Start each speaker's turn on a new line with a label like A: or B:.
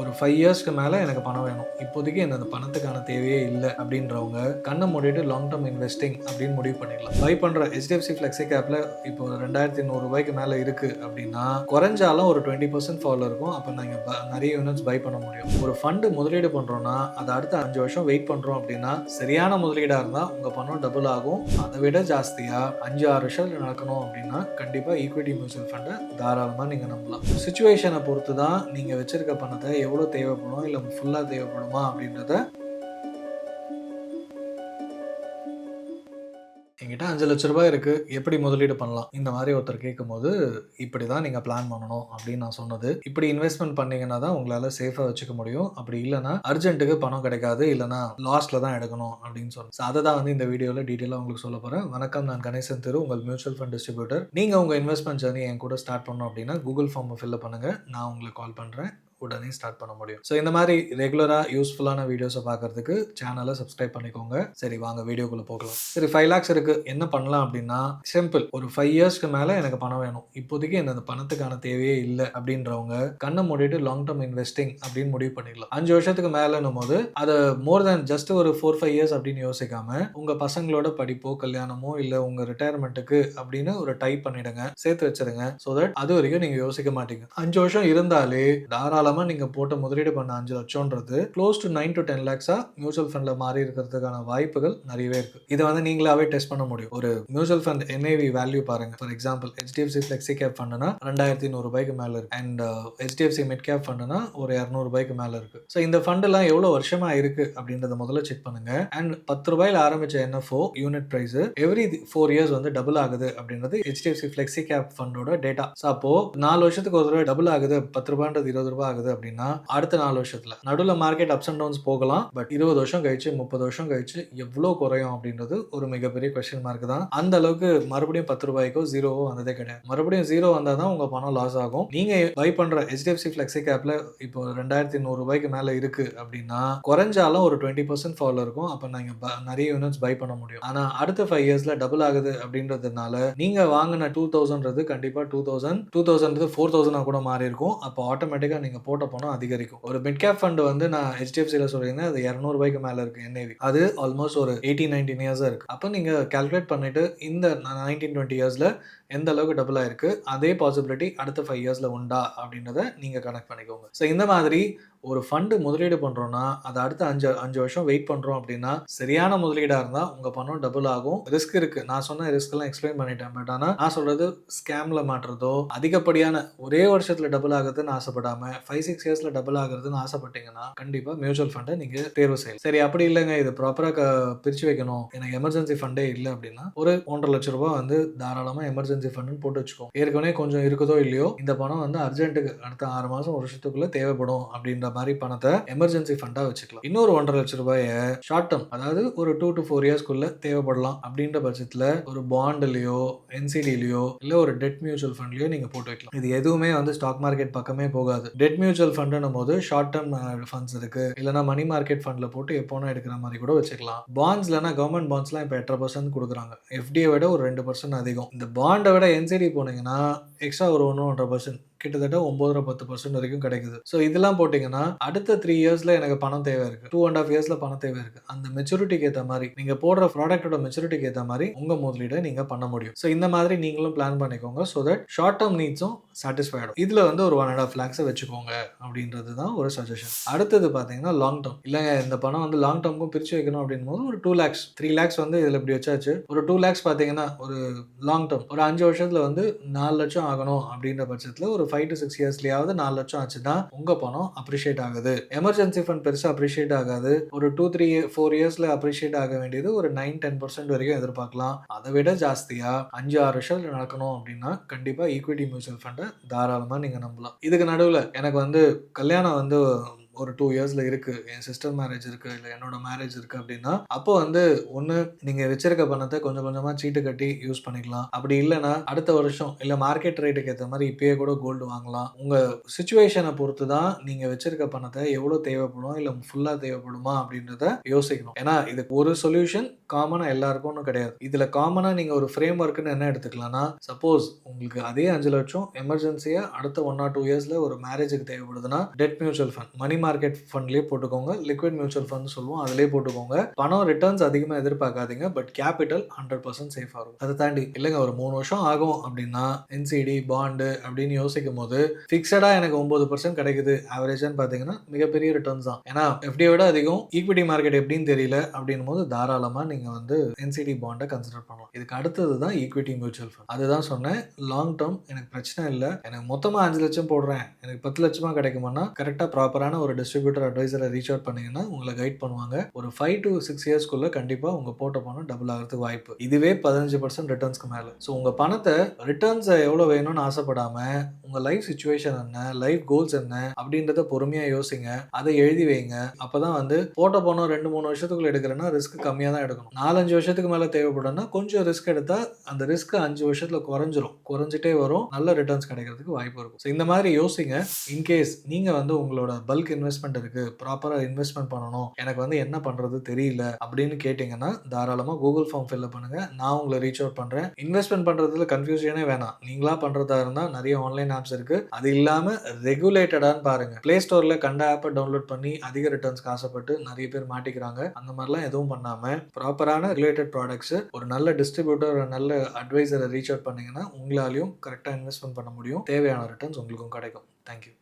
A: ஒரு 5 இயர்ஸ்க்கு மேல எனக்கு பணம் வேணும். இப்போதைக்கு எனக்கு அந்த பணத்துக்கான தேவையே இல்ல அப்படின்றவங்க, கண்ண மூடிட்டு லாங் டெர்ம் இன்வெஸ்டிங் அப்படின்னு முடிவு பண்ணிடலாம். பை பண்ற HDFC Flexi Capல இப்போ ரூ. 2100 மேல இருக்கு அப்படின்னா, குறைஞ்சாலும் ஒரு 20% ஃபால் இருக்கும். அப்ப நீங்க நெறைய யூனிட்ஸ் பை பண்ண முடியும். ஒரு ஃபண்ட் முதலீடு பண்றோம்னா, அத அடுத்த 5 வருஷம் வெயிட் பண்றோம் அப்படின்னா, சரியான முதலீடா இருந்தா உங்க பணம் டபுள் ஆகும். அத விட ஜாஸ்தியா 5, 6 வருஷத்துல நடக்கணும் அப்படின்னா, கண்டிப்பா ஈக்விட்டி மியூச்சுவல் ஃபண்ட தாராளமா நீங்க நம்பலாம். சிச்சுவேஷன பொறுத்து தான் நீங்க வச்சிருக்க பணத்த எவ்வளோ தேவைப்படும், இல்ல ஃபுல்லா தேவைப்படுமா அப்படின்றத என்கிட்ட ரூ. 5,00,000 இருக்கு. எப்படி முதலீடு பண்ணலாம்? இந்த மாரி ஒருத்தர் கேட்கும்போது, இப்படி தான் நீங்க பிளான் பண்ணணும் அப்படின்னு நான் சொன்னது. இப்படி இன்வெஸ்ட்மென்ட் பண்ணீங்கன்னா தான் உங்களால சேஃபா வச்சுக்க முடியும். அப்படி இல்லன்னா அர்ஜென்ட்க்கு பணம் கிடைக்காது. இல்லன்னா லாஸ்ட்ல தான் எடுக்கணும் அப்படின்னு சொன்னேன். அத தான் வந்து இந்த வீடியோல டீட்டெயிலா உங்களுக்கு சொல்லப் போறேன். வணக்கம், நான் கணேசன் திரு, உங்கள் மியூச்சுவல் ஃபண்ட் டிஸ்ட்ரிபியூட்டர். நீங்க உங்க இன்வெஸ்ட்மென்ட் ஜர்னி என் கூட ஸ்டார்ட் பண்ணணும் அப்படின்னா, கூகுள் ஃபார்ம் ஃபில் பண்ணுங்க. நான் உங்களுக்கு கால் பண்றேன். உடனே ஸ்டார்ட் பண்ண முடியும். ஸோ இந்த மாதிரி ரெகுலரா யூஸ்ஃபுல்லான வீடியோஸை பார்க்கறதுக்கு சேனலை சப்ஸ்கிரைப் பண்ணிக்கோங்க. சரி, வாங்க வீடியோக்குள்ள போகலாம். சரி, 5 lakhs இருக்கு, என்ன பண்ணலாம் அப்படின்னா, சிம்பிள். ஒரு 5 இயர்ஸ்க்கு மேல எனக்கு பணம் வேணும். இப்போதைக்கு எனக்கு அந்த பணத்துக்கான தேவையே இல்லை அப்படின்றவங்க, கண்ணை மூடிட்டு லாங் டெர்ம் இன்வெஸ்டிங் அப்படின்னு முடிவு பண்ணிடலாம். 5 வருஷத்துக்கு மேலன்னும் போது அதை மோர் தேன் ஜஸ்ட் ஒரு 4-5 இயர்ஸ் அப்படின்னு யோசிக்காம, உங்க பசங்களோட படிப்போ, கல்யாணமோ, இல்ல உங்க ரிட்டையர்மெண்ட்டுக்கு அப்படின்னு ஒரு டைப் பண்ணிடுங்க, சேர்த்து வச்சிருங்க. ஸோ தட் அது வரைக்கும் நீங்க யோசிக்க மாட்டீங்க. 5 வருஷம் இருந்தாலே தாராளமா நீங்க போட்ட முதலீடு பண்ண 5 லட்சம்ன்றது close to 9 to 10 lakhs mutual ஃபண்ட்ல மாறி இருக்கிறதுக்கான வாய்ப்புகள் நிறையவே இருக்கு. இதை வந்து நீங்களாவே டெஸ்ட் பண்ண முடியும். ஒரு மியூச்சுவல் ஃபண்ட் NAV வேல்யூ பாருங்க. For example HDFC Flexi Cap ஃபண்ட்னா ரூ. 2,100 மேல இருக்கு. அண்ட் HDFC Mid Cap ஃபண்ட்னா ஒரு ரூ. 200 மேல இருக்கு. ஸோ இந்த ஃபண்ட் எல்லாம் எவ்வளவு வருஷமா இருக்கு அப்படின்றத முதல்ல செக் பண்ணுங்க. அண்ட் ரூ. 10 ஆரம்பிச்ச NFO unit price every 4 years வந்து டபுள் ஆகுது அப்படின்றது HDFC Flexi Cap ஃபண்டோட டேட்டா. ஸோ அப்போ 4 வருஷத்துக்கு ஒரு தடவை டபுள் ஆகுது, ரூ. 10ன்றது ரூ. 20 ஆகுது அப்படின்னா, அடுத்த 4 வருஷத்துல நடுவில் மார்க்கெட் அப்ஸ் அண்ட் டவுன்ஸ் போகலாம். பட் 20 வருஷம் கழிச்சு, 30 வருஷம் கழிச்சு எவ்வளவு குறையும் அப்படின்றது ஒரு மிகப்பெரிய கொஸ்டின் மார்க் தான். அந்த அளவுக்கு மறுபடியும் ரூ. 10 ஜீரோவோ வந்ததே கிடையாது. மறுபடியும் ஜீரோ வந்தா தான் உங்க பணம் லாஸ் ஆகும். நீங்க பை பண்ற HDFC Flexi Capல இப்போ ரூ. 2,100 மேல இருக்கு அப்படின்னா, குறைஞ்சாலும் ஒரு 20% ஃபால் இருக்கும். அப்ப நீங்க நிறைய யூனிட்ஸ் பை பண்ண முடியும். ஆனா அடுத்த 5 இயர்ஸ்ல டபுள் ஆகுது அப்படின்றதுனால, நீங்க வாங்கின 2,000 கண்டிப்பா 2,000 4,000 கூட மாறி இருக்கும். அப்போ ஆட்டோமேட்டிக்கா நீங்க போட்ட பணம் அதிகரிக்கும். ஒரு மிட் கேப் ஃபண்ட் வந்து நான் HDFCல சொல்லியிருந்தேன், அது ரூ. 200 மேல இருக்கு NAV. அது ஆல்மோஸ்ட் ஒரு 18-19 இயர்ஸா இருக்கு. அப்ப நீங்க கால்குலேட் பண்ணிட்டு இந்த 19-20 இயர்ஸ்ல எந்த அளவுக்கு டபுள் ஆயிருக்கு, அதே பாசிபிலிட்டி அடுத்த 5 இயர்ஸ்ல உண்டா அப்படின்றத நீங்க கனெக்ட் பண்ணிக்கோங்க. ஸோ இந்த மாதிரி ஒரு ஃபண்ட் முதலீடு பண்றோம்னா, அது அடுத்த 5 வருஷம் வெயிட் பண்றோம் அப்படின்னா, சரியான முதலீடா இருந்தா உங்க பணம் டபுள் ஆகும். ரிஸ்க் இருக்கு. நான் சொன்ன ரிஸ்க் எல்லாம் எக்ஸ்பிளைன் பண்ணிட்டேன். பட் ஆனா நான் சொல்றது ஸ்கேம்ல மாட்டுறதோ, அதிகப்படியான ஒரே வருஷத்துல டபுள் ஆகுதுன்னு ஆசைப்படாம 5-6 இயர்ஸ்ல டபுள் ஆகுறதுன்னு ஆசைப்பட்டீங்கன்னா, கண்டிப்பா மியூச்சுவல் ஃபண்டை நீங்க தேர்வு செய்யலாம். சரி, அப்படி இல்லைங்க, இது ப்ராப்பரா பிரிச்சு வைக்கணும், எனக்கு எமர்ஜென்சி ஃபண்டே இல்லை அப்படின்னா, ஒரு ₹1,50,000 வந்து தாராளமா எமர்ஜென்சி ஃபண்டுன்னு போட்டு வச்சுக்கோங்க. ஏற்கனவே கொஞ்சம் இருக்குதோ இல்லையோ, இந்த பணம் வந்து அர்ஜென்ட்டுக்கு அடுத்த 6 மாசம், ஒரு வருஷத்துக்குள்ள தேவைப்படும் அப்படின்ற மாதிரி பணத்தை எமர்ஜென்சி ஃபண்டா வச்சுக்கலாம். இன்னொரு ₹1,50,000 ஷார்ட் டேர்ம், அதாவது ஒரு 2 to 4 இயர்ஸ்க்குள்ள தேவைப்படலாம் அப்படின்ற பட்சத்துல ஒரு பாண்ட்லயோ, NCDலயோ, இல்ல ஒரு டெட் மியூச்சுவல் ஃபண்ட்லயோ நீங்க போட்டு வைக்கலாம். இது எதுவுமே வந்து ஸ்டாக் மார்க்கெட் பக்கமே போகாது. டெட் மியூச்சுவல் ஃபண்ட்னும் போது ஷார்ட் டேர்ம் ஃபண்ட்ஸ் இருக்கு, இல்லனா மணி மார்க்கெட் ஃபண்ட்ல போட்டு எப்போனா எடுக்கிற மாதிரி கூட வச்சுக்கலாம். பாண்ட்ஸ்லனா கவர்மெண்ட் பாண்ட்ஸ்லாம் இப்போ 8.5% கொடுக்குறாங்க. FDயை விட ஒரு 2% அதிகம். இந்த பாண்டை விட NCD போனீங்கன்னா எக்ஸ்ட்ரா ஒரு 1-1.5%, கிட்டத்தட்ட 9-10% வரைக்கும் கிடைக்குது. ஸோ இதெல்லாம் போட்டிங்கன்னா அடுத்த 3 இயர்ஸ்ல எனக்கு பணம் தேவை இருக்கு, 2.5 இயர்ஸ்ல பணம் தேவை இருக்கு. அந்த மெச்சூரிட்டிக்கு ஏற்ற மாதிரி நீங்க போடுற ப்ராடக்ட்டோட மெச்சூரிட்டிக்கு ஏற்ற மாதிரி உங்க முதலீடை நீங்க பண்ண முடியும். ஸோ இந்த மாதிரி நீங்களும் பிளான் பண்ணிக்கோங்க. ஸோ தட் ஷார்ட் டேர்ம் நீட்ஸும் சாட்டிஸ்ஃபை ஆகிடும். இதுல வந்து ஒரு 1.5 lakhs வச்சுக்கோங்க அப்படின்றது தான் ஒரு சஜஷன். அடுத்தது பார்த்தீங்கன்னா லாங் டேர்ம். இல்லைங்க, இந்த பணம் வந்து லாங் டேர்முக்கும் பிரிச்சு வைக்கணும் அப்படின் போது ஒரு 2 lakhs 3 lakhs வந்து இதுல இப்படி வச்சாச்சு. ஒரு 2 lakhs பார்த்தீங்கன்னா ஒரு லாங் டேர்ம் ஒரு 5 வருஷத்துல வந்து 4 லட்சம் ஆகணும் அப்படின்ற பட்சத்துல ஒரு 5 to 6 இயர்ஸ்லயாவது 4 லட்சம் ஆச்சுன்னா உங்க பணம் அப்ரிஷியேட் ஆகுது. எமர்ஜென்சி ஃபண்ட் பெருசா அப்ரிஷியேட் ஆகாது. ஒரு 2-3-4 இயர்ஸ்ல அப்ரிஷியேட் ஆக வேண்டியது ஒரு 9-10% வரைக்கும் எதிர்பார்க்கலாம். அதை விட ஜாஸ்தியா 5-6 வருஷத்துல நடக்கணும் அப்படின்னா கண்டிப்பா ஈக்விட்டி மியூச்சுவல் ஃபண்டை தாராளமா நீங்க நம்பலாம். இதுக்கு நடுவுல எனக்கு வந்து கல்யாணம் வந்து ஒரு 2 இயர்ஸ்ல இருக்கு, என் சிஸ்டர் மேரேஜ் இருக்கு, இல்ல என்னோட மேரேஜ் இருக்கு அப்படின்னா, அப்போ வந்து ஒண்ணு நீங்க வச்சிருக்க பணத்த கொஞ்சம் கொஞ்சமா சீட்டு கட்டி யூஸ் பண்ணிக்கலாம். அப்படி இல்லன்னா அடுத்த வருஷம் இல்ல மார்க்கெட் ரேட்டுக்கு ஏத்த மாரி இப்பயே கூட கோல்டு வாங்கலாம். உங்க சிச்சுவேஷன பொறுத்து தான் நீங்க வச்சிருக்க பணத்த எவ்வளோ தேவைப்படும், இல்ல ஃபுல்லா தேவைப்படுமா அப்படின்றத யோசிக்கணும். ஏன்னா இதுக்கு ஒரு சொல்யூஷன் காமனா எல்லாருக்கும்னு கிடையாது. இதுல காமனா நீங்க ஒரு ஃப்ரேம் ஒர்க்ன்னு என்ன எடுத்துக்கலாம்னா, சப்போஸ் உங்களுக்கு அதே 5,00,000 எமர்ஜென்சியா அடுத்த 1 ஆர் 2 இயர்ஸ்ல ஒரு மேரேஜ்க்கு தேவைப்படுதுன்னா, debt mutual fund, money market ஃபண்ட்லயே போட்டுக்கோங்க. லிக்விட் மியூச்சுவல் ஃபண்ட்னு சொல்லுவோம். அதிலயே போட்டுக்கோங்க. பணம் ரிட்டர்ன்ஸ் அதிகமா எதிர்பார்க்காதீங்க. பட் கேபிட்டல் 100% சேஃபா இருக்கும். அத தாண்டி இல்லங்க ஒரு 3 வருஷம் ஆகும் அப்படின்னா, என்சிடி, பாண்ட் அப்படின்னு யோசிக்கும்போது, ஃபிக்ஸடா எனக்கு 9% கிடைக்குது. ஆவரேஜான்னு பார்த்தீங்கன்னா, மிகப்பெரிய ரிட்டர்ன்ஸ் தான். ஏன்னா எஃப்டியை விட அதிகம். ஈக்விட்டி மார்க்கெட் எப்படின்னு தெரியல அப்படின்னும்போது தாராளமா நீங்க வந்து என்சிடி பாண்ட கன்சிடர் பண்ணலாம். இதுக்கு அடுத்தது தான் ஈக்விட்டி மியூச்சுவல் ஃபண்ட். அதுதான் சொன்னேன். லாங் டர்ம் எனக்கு பிரச்சனை இல்ல. எனக்கு மொத்தமா 5,00,000 போடுறேன். எனக்கு 10,00,000 கிடைக்குமான்னா, கரெக்ட்டா ப்ராப்பரான ஒரு டிஸ்ட்ரிபியூட்டர் அட்வைசரை ரீச் அவுட் பண்ணீங்கன்னா, உங்கள கைட் பண்ணுவாங்க. ஒரு 5 to 6 இயர்ஸ்க்குள்ள கண்டிப்பா உங்க போட்ட பணம் டபுள் ஆகுறதுக்கு வாய்ப்பு. இதுவே 15% ரிட்டர்ன்ஸ்க்கு மேல. ஸோ உங்க பணத்த ரிட்டர்ன்ஸ் எவ்வளோ வேணும்னு ஆசைப்படாம, உங்க லைஃப் சிச்சுவேஷன் என்ன, லைஃப் கோல்ஸ் என்ன அப்படின்றத பொறுமையா யோசிங்க. அதை எழுதி வைங்க. அப்பதான் வந்து போட்ட பணம் 2, 3 வருஷத்துக்குள்ள எடுக்கிறேன்னா ரிஸ்க் கம்மியா தான் எடுக்கணும். 4, 5 வருஷத்துக்கு மேல தேவைப்படும்னா கொஞ்சம் ரிஸ்க் எடுத்தா அந்த ரிஸ்க் 5 வருஷத்துல குறைஞ்சிரும். குறைஞ்சிட்டே வரும். நல்ல ரிட்டர்ன்ஸ் கிடைக்கிறதுக்கு வாய்ப்பு இருக்கும். ஸோ இந்த மாதிரி யோசிங்க. இன்கேஸ் நீங்க வந்து உங்களோட பல்க் இன்வெஸ்ட்மெண்ட் இருக்கு, ப்ராப்பரா இன்வெஸ்ட்மெண்ட் பண்ணணும், எனக்கு வந்து என்ன பண்றது தெரியல அப்படின்னு கேட்டீங்கன்னா, தாராளமா கூகுள் ஃபார்ம் ஃபில் பண்ணுங்க. நான் உங்களை ரீச் அவுட் பண்றேன். இன்வெஸ்ட்மெண்ட் பண்றதுல கன்ஃபியூஷனே வேணாம். நீங்களா பண்றதா இருந்தா நிறைய ஆன்லைன் ஆப்ஸ் இருக்கு. அது இல்லாம ரெகுலேட்டடான்னு பாருங்க. பிளே ஸ்டோர்ல கண்ட ஆப்பை டவுன்லோட் பண்ணி அதிக ரிட்டர்ன்ஸ்க்கு ஆசைப்பட்டு நிறைய பேர் மாட்டிக்கிறாங்க. அந்த மாதிரிலாம் எதுவும் பண்ணாம ப்ராப்பரான ரெகுலேட்டட் ப்ராடக்ட்ஸ், ஒரு நல்ல டிஸ்ட்ரிபியூட்டர், ஒரு நல்ல அட்வைசரை ரீச் அவுட் பண்ணீங்கன்னா உங்களாலையும் கரெக்டா இன்வெஸ்ட்மெண்ட் பண்ண முடியும். தேவையான ரிட்டர்ன்ஸ் உங்களுக்கும் கிடைக்கும். தேங்க்யூ.